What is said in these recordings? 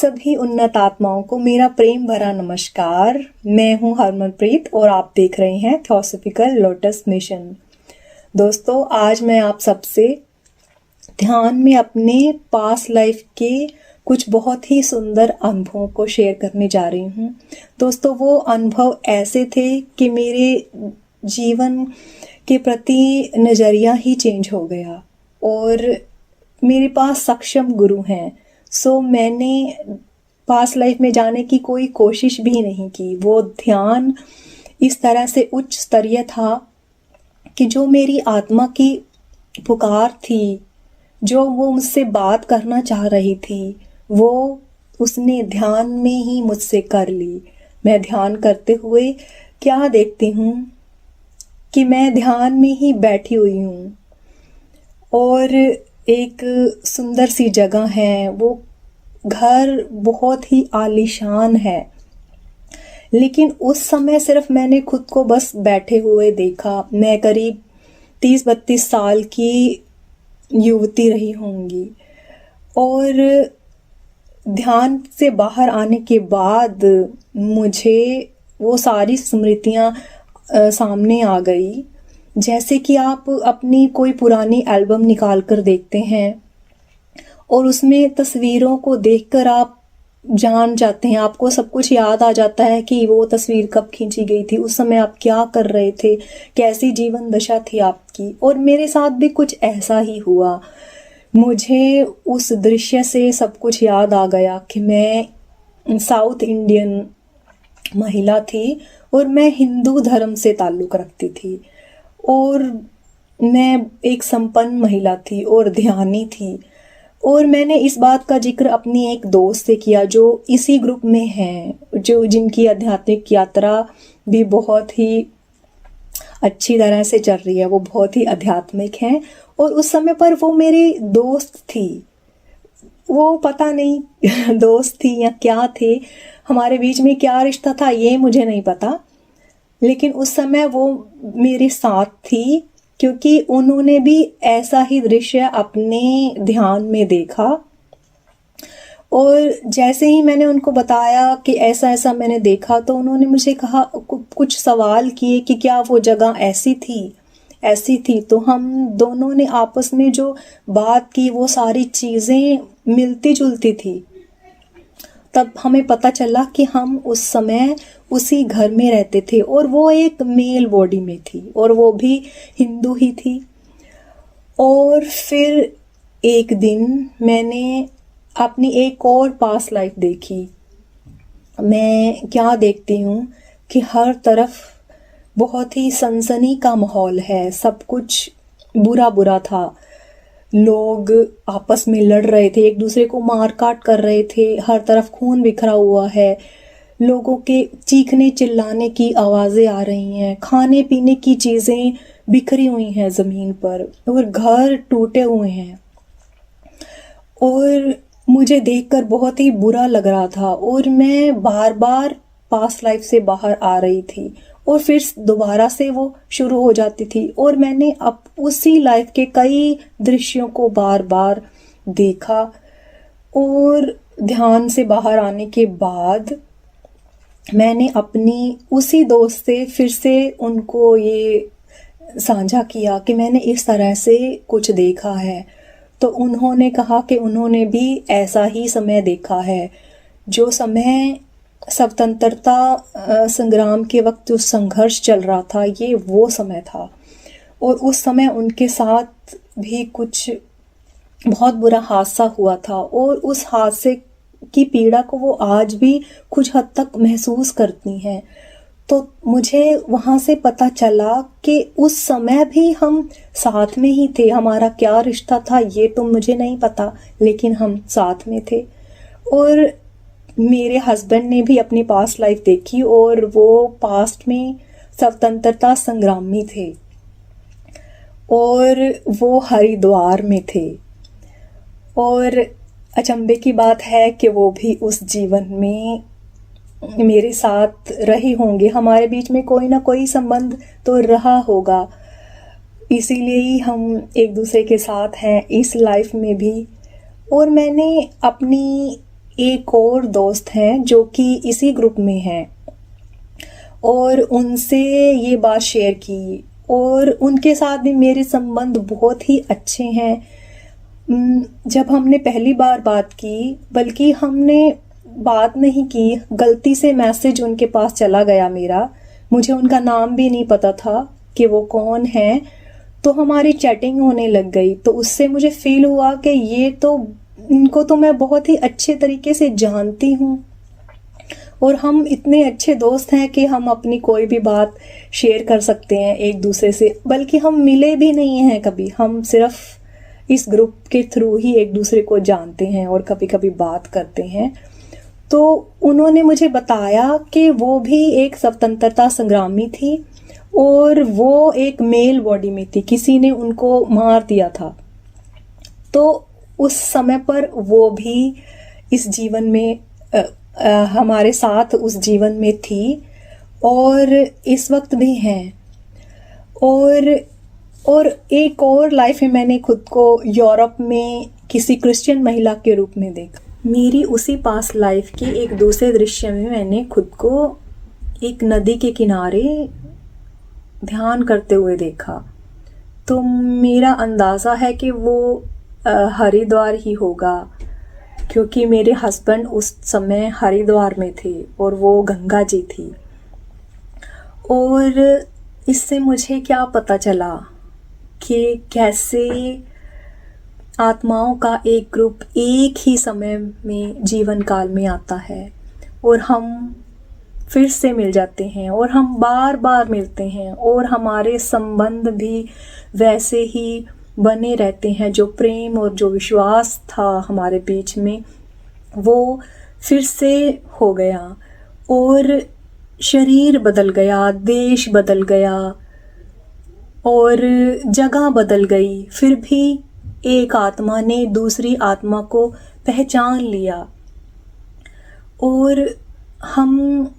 सभी उन्नत आत्माओं को मेरा प्रेम भरा नमस्कार। मैं हूं हरमनप्रीत और आप देख रहे हैं थियोसॉफिकल लोटस मिशन। दोस्तों, आज मैं आप सबसे ध्यान में अपने पास्ट लाइफ के कुछ बहुत ही सुंदर अनुभवों को शेयर करने जा रही हूं। दोस्तों, वो अनुभव ऐसे थे कि मेरे जीवन के प्रति नज़रिया ही चेंज हो गया और मेरे पास सक्षम गुरु हैं। सो मैंने पास्ट लाइफ में जाने की कोई कोशिश भी नहीं की। वो ध्यान इस तरह से उच्च स्तरीय था कि जो मेरी आत्मा की पुकार थी, जो वो मुझसे बात करना चाह रही थी, वो उसने ध्यान में ही मुझसे कर ली। मैं ध्यान करते हुए क्या देखती हूँ कि मैं ध्यान में ही बैठी हुई हूँ और एक सुंदर सी जगह है। वो घर बहुत ही आलीशान है, लेकिन उस समय सिर्फ मैंने खुद को बस बैठे हुए देखा। मैं करीब 30-32 साल की युवती रही होंगी और ध्यान से बाहर आने के बाद मुझे वो सारी स्मृतियाँ सामने आ गई। जैसे कि आप अपनी कोई पुरानी एल्बम निकाल कर देखते हैं और उसमें तस्वीरों को देखकर आप जान जाते हैं, आपको सब कुछ याद आ जाता है कि वो तस्वीर कब खींची गई थी, उस समय आप क्या कर रहे थे, कैसी जीवन दशा थी आपकी। और मेरे साथ भी कुछ ऐसा ही हुआ। मुझे उस दृश्य से सब कुछ याद आ गया कि मैं साउथ इंडियन महिला थी और मैं हिंदू धर्म से ताल्लुक़ रखती थी और मैं एक संपन्न महिला थी और ध्यानी थी। और मैंने इस बात का जिक्र अपनी एक दोस्त से किया जो इसी ग्रुप में हैं, जो जिनकी आध्यात्मिक यात्रा भी बहुत ही अच्छी तरह से चल रही है। वो बहुत ही आध्यात्मिक हैं और उस समय पर वो मेरी दोस्त थी। वो पता नहीं दोस्त थी या क्या थे, हमारे बीच में क्या रिश्ता था ये मुझे नहीं पता, लेकिन उस समय वो मेरे साथ थी क्योंकि उन्होंने भी ऐसा ही दृश्य अपने ध्यान में देखा। और जैसे ही मैंने उनको बताया कि ऐसा ऐसा मैंने देखा, तो उन्होंने मुझे कहा, कुछ सवाल किए कि क्या वो जगह ऐसी थी। तो हम दोनों ने आपस में जो बात की वो सारी चीज़ें मिलती जुलती थी। तब हमें पता चला कि हम उस समय उसी घर में रहते थे और वो एक मेल बॉडी में थी और वो भी हिंदू ही थी। और फिर एक दिन मैंने अपनी एक और पास्ट लाइफ देखी। मैं क्या देखती हूँ कि हर तरफ बहुत ही सनसनी का माहौल है, सब कुछ बुरा बुरा था। लोग आपस में लड़ रहे थे, एक दूसरे को मार काट कर रहे थे, हर तरफ खून बिखरा हुआ है, लोगों के चीखने चिल्लाने की आवाज़ें आ रही हैं, खाने पीने की चीज़ें बिखरी हुई हैं ज़मीन पर और घर टूटे हुए हैं। और मुझे देखकर बहुत ही बुरा लग रहा था और मैं बार बार पास्ट लाइफ से बाहर आ रही थी और फिर दोबारा से वो शुरू हो जाती थी और मैंने अब उसी लाइफ के कई दृश्यों को बार बार देखा। और ध्यान से बाहर आने के बाद मैंने अपनी उसी दोस्त से फिर से उनको ये साझा किया कि मैंने इस तरह से कुछ देखा है। तो उन्होंने कहा कि उन्होंने भी ऐसा ही समय देखा है। जो समय स्वतंत्रता संग्राम के वक्त जो संघर्ष चल रहा था, ये वो समय था और उस समय उनके साथ भी कुछ बहुत बुरा हादसा हुआ था और उस हादसे की पीड़ा को वो आज भी कुछ हद तक महसूस करती हैं। तो मुझे वहाँ से पता चला कि उस समय भी हम साथ में ही थे। हमारा क्या रिश्ता था ये तो मुझे नहीं पता, लेकिन हम साथ में थे। और मेरे हस्बैंड ने भी अपनी पास्ट लाइफ देखी और वो पास्ट में स्वतंत्रता संग्रामी थे और वो हरिद्वार में थे। और अचंभे की बात है कि वो भी उस जीवन में मेरे साथ रहे होंगे। हमारे बीच में कोई ना कोई संबंध तो रहा होगा, इसीलिए ही हम एक दूसरे के साथ हैं इस लाइफ में भी। और मैंने अपनी एक और दोस्त हैं जो कि इसी ग्रुप में हैं, और उनसे ये बात शेयर की, और उनके साथ भी मेरे संबंध बहुत ही अच्छे हैं। जब हमने पहली बार बात की, बल्कि हमने बात नहीं की, गलती से मैसेज उनके पास चला गया मेरा, मुझे उनका नाम भी नहीं पता था कि वो कौन है, तो हमारी चैटिंग होने लग गई। तो उससे मुझे फील हुआ कि इनको तो मैं बहुत ही अच्छे तरीके से जानती हूँ, और हम इतने अच्छे दोस्त हैं कि हम अपनी कोई भी बात शेयर कर सकते हैं एक दूसरे से, बल्कि हम मिले भी नहीं हैं कभी, हम सिर्फ इस ग्रुप के थ्रू ही एक दूसरे को जानते हैं और कभी कभी बात करते हैं। तो उन्होंने मुझे बताया कि वो भी एक स्वतंत्रता संग्रामी थी, और वो एक मेल बॉडी में थी, किसी ने उनको मार दिया था। तो उस समय पर वो भी इस जीवन में हमारे साथ उस जीवन में थी, और इस वक्त भी हैं। और एक और लाइफ में मैंने खुद को यूरोप में किसी क्रिश्चियन महिला के रूप में देखा। मेरी उसी पास्ट लाइफ के एक दूसरे दृश्य में मैंने खुद को एक नदी के किनारे ध्यान करते हुए देखा। तो मेरा अंदाज़ा है कि वो हरिद्वार ही होगा, क्योंकि मेरे हस्बैंड उस समय हरिद्वार में थे और वो गंगा जी थी। और इससे मुझे क्या पता चला कि कैसे आत्माओं का एक ग्रुप एक ही समय में जीवन काल में आता है, और हम फिर से मिल जाते हैं, और हम बार बार मिलते हैं, और हमारे संबंध भी वैसे ही बने रहते हैं। जो प्रेम और जो विश्वास था हमारे बीच में, वो फिर से हो गया, और शरीर बदल गया, देश बदल गया, और जगह बदल गई, फिर भी एक आत्मा ने दूसरी आत्मा को पहचान लिया। और हम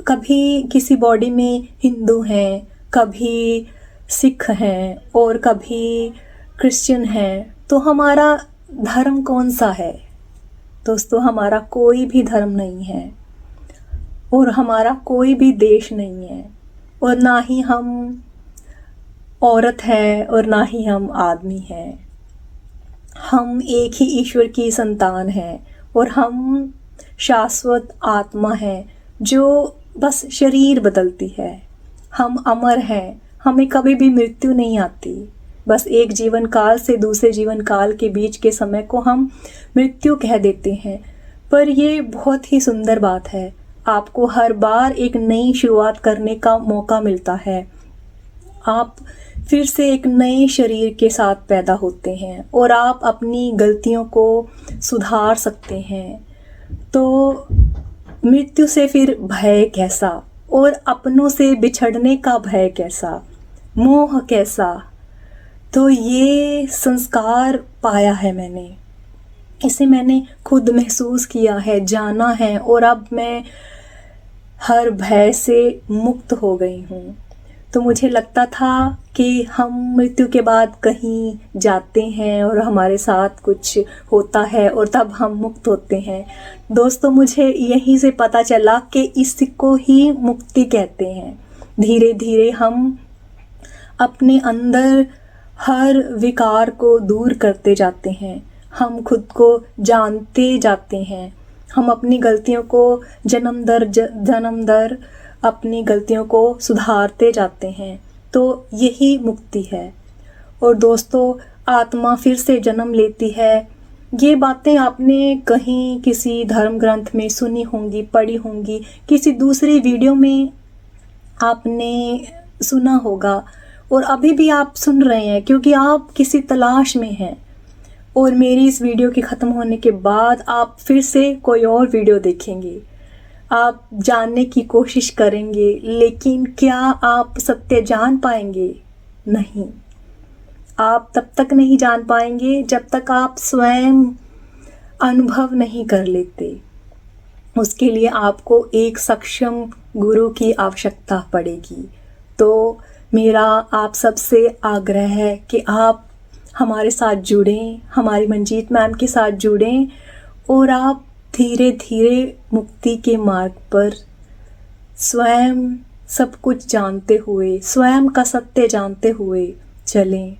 कभी किसी बॉडी में हिंदू हैं, कभी सिख हैं, और कभी क्रिश्चियन हैं। तो हमारा धर्म कौन सा है? दोस्तों, हमारा कोई भी धर्म नहीं है, और हमारा कोई भी देश नहीं है, और ना ही हम औरत है और ना ही हम आदमी हैं। हम एक ही ईश्वर की संतान हैं, और हम शाश्वत आत्मा हैं जो बस शरीर बदलती है। हम अमर हैं, हमें कभी भी मृत्यु नहीं आती। बस एक जीवन काल से दूसरे जीवन काल के बीच के समय को हम मृत्यु कह देते हैं। पर ये बहुत ही सुंदर बात है, आपको हर बार एक नई शुरुआत करने का मौका मिलता है। आप फिर से एक नए शरीर के साथ पैदा होते हैं, और आप अपनी गलतियों को सुधार सकते हैं। तो मृत्यु से फिर भय कैसा, और अपनों से बिछड़ने का भय कैसा, मोह कैसा। तो ये संस्कार पाया है मैंने, इसे मैंने खुद महसूस किया है, जाना है, और अब मैं हर भय से मुक्त हो गई हूँ। तो मुझे लगता था कि हम मृत्यु के बाद कहीं जाते हैं और हमारे साथ कुछ होता है, और तब हम मुक्त होते हैं। दोस्तों, मुझे यहीं से पता चला कि इसको ही मुक्ति कहते हैं। धीरे धीरे हम अपने अंदर हर विकार को दूर करते जाते हैं, हम खुद को जानते जाते हैं, हम अपनी गलतियों को जन्म दर अपनी गलतियों को सुधारते जाते हैं। तो यही मुक्ति है। और दोस्तों, आत्मा फिर से जन्म लेती है। ये बातें आपने कहीं किसी धर्म ग्रंथ में सुनी होंगी, पढ़ी होंगी, किसी दूसरी वीडियो में आपने सुना होगा, और अभी भी आप सुन रहे हैं क्योंकि आप किसी तलाश में हैं। और मेरी इस वीडियो के ख़त्म होने के बाद आप फिर से कोई और वीडियो देखेंगे, आप जानने की कोशिश करेंगे, लेकिन क्या आप सत्य जान पाएंगे? नहीं। आप तब तक नहीं जान पाएंगे जब तक आप स्वयं अनुभव नहीं कर लेते। उसके लिए आपको एक सक्षम गुरु की आवश्यकता पड़ेगी। तो मेरा आप सबसे आग्रह है कि आप हमारे साथ जुड़ें, हमारी मंजीत मैम के साथ जुड़ें, और आप धीरे धीरे मुक्ति के मार्ग पर स्वयं सब कुछ जानते हुए, स्वयं का सत्य जानते हुए चलें।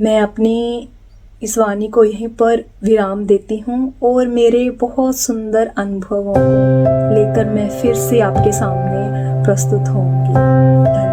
मैं अपनी इस वाणी को यहीं पर विराम देती हूँ और मेरे बहुत सुंदर अनुभवों को लेकर मैं फिर से आपके सामने प्रस्तुत होंगी।